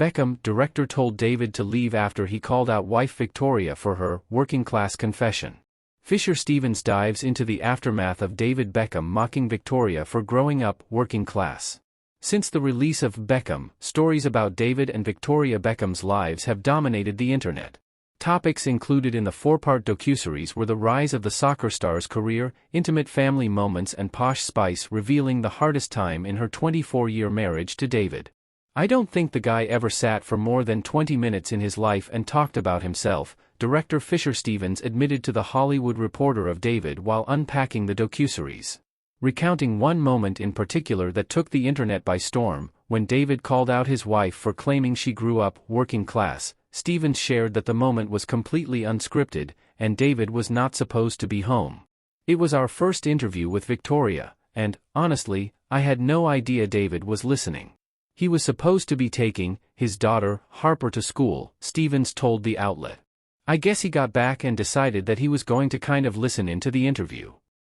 Beckham, director, told David to leave after he called out wife Victoria for her working-class confession. Fisher-Stevens dives into the aftermath of David Beckham mocking Victoria for growing up working class. Since the release of Beckham, stories about David and Victoria Beckham's lives have dominated the internet. Topics included in the 4-part docuseries were the rise of the soccer star's career, intimate family moments, and Posh Spice revealing the hardest time in her 24-year marriage to David. "I don't think the guy ever sat for more than 20 minutes in his life and talked about himself," director Fisher-Stevens admitted to The Hollywood Reporter of David while unpacking the docuseries. Recounting one moment in particular that took the internet by storm, when David called out his wife for claiming she grew up working class, Stevens shared that the moment was completely unscripted, and David was not supposed to be home. "It was our first interview with Victoria, and, honestly, I had no idea David was listening. He was supposed to be taking his daughter, Harper, to school," Stevens told the outlet. "I guess he got back and decided that he was going to kind of listen into the interview."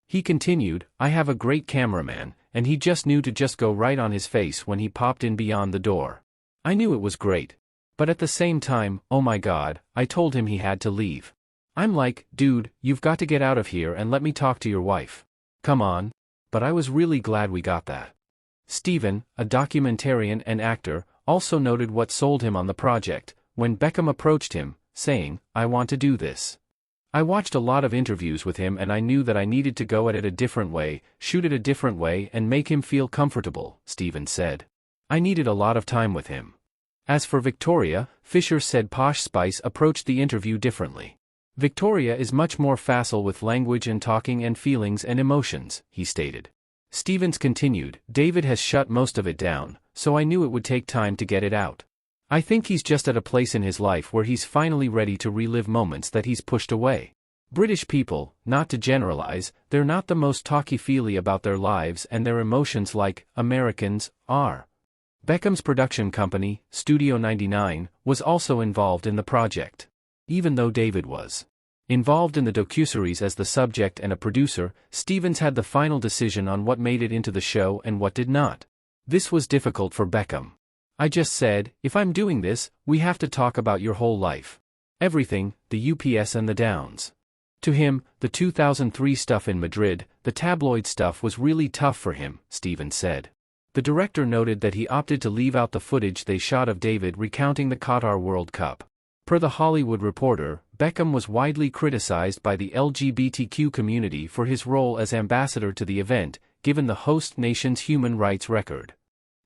He continued, "I have a great cameraman, and he just knew to just go right on his face when he popped in beyond the door. I knew it was great. But at the same time, oh my God, I told him he had to leave. I'm like, dude, you've got to get out of here and let me talk to your wife. Come on." But I was really glad we got that. Steven, a documentarian and actor, also noted what sold him on the project, when Beckham approached him, saying, "I want to do this. I watched a lot of interviews with him and I knew that I needed to go at it a different way, shoot it a different way and make him feel comfortable," Stevens said. "I needed a lot of time with him." As for Victoria, Fisher said Posh Spice approached the interview differently. "Victoria is much more facile with language and talking and feelings and emotions," he stated. Stevens continued, "David has shut most of it down, so I knew it would take time to get it out. I think he's just at a place in his life where he's finally ready to relive moments that he's pushed away. British people, not to generalize, they're not the most talky-feely about their lives and their emotions like Americans are." Beckham's production company, Studio 99, was also involved in the project. Even though David was involved in the docuseries as the subject and a producer, Stevens had the final decision on what made it into the show and what did not. This was difficult for Beckham. "I just said, if I'm doing this, we have to talk about your whole life. Everything, the ups and the downs." To him, the 2003 stuff in Madrid, the tabloid stuff was really tough for him, Stevens said. The director noted that he opted to leave out the footage they shot of David recounting the Qatar World Cup. Per The Hollywood Reporter, Beckham was widely criticized by the LGBTQ community for his role as ambassador to the event, given the host nation's human rights record.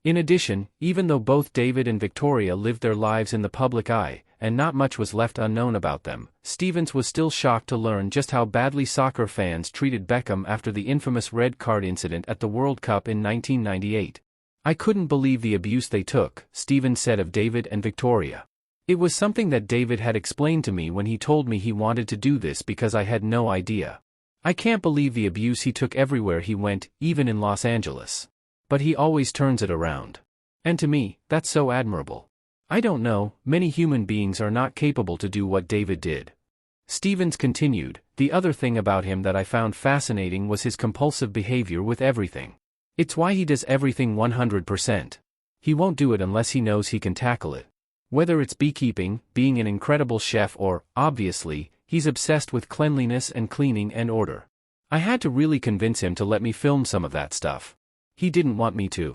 In addition, even though both David and Victoria lived their lives in the public eye, and not much was left unknown about them, Stevens was still shocked to learn just how badly soccer fans treated Beckham after the infamous red card incident at the World Cup in 1998. "I couldn't believe the abuse they took," Stevens said of David and Victoria. "It was something that David had explained to me when he told me he wanted to do this because I had no idea. I can't believe the abuse he took everywhere he went, even in Los Angeles. But he always turns it around. And to me, that's so admirable. I don't know, many human beings are not capable to do what David did." Stevens continued, "The other thing about him that I found fascinating was his compulsive behavior with everything. It's why he does everything 100%. He won't do it unless he knows he can tackle it. Whether it's beekeeping, being an incredible chef or, obviously, he's obsessed with cleanliness and cleaning and order. I had to really convince him to let me film some of that stuff. He didn't want me to."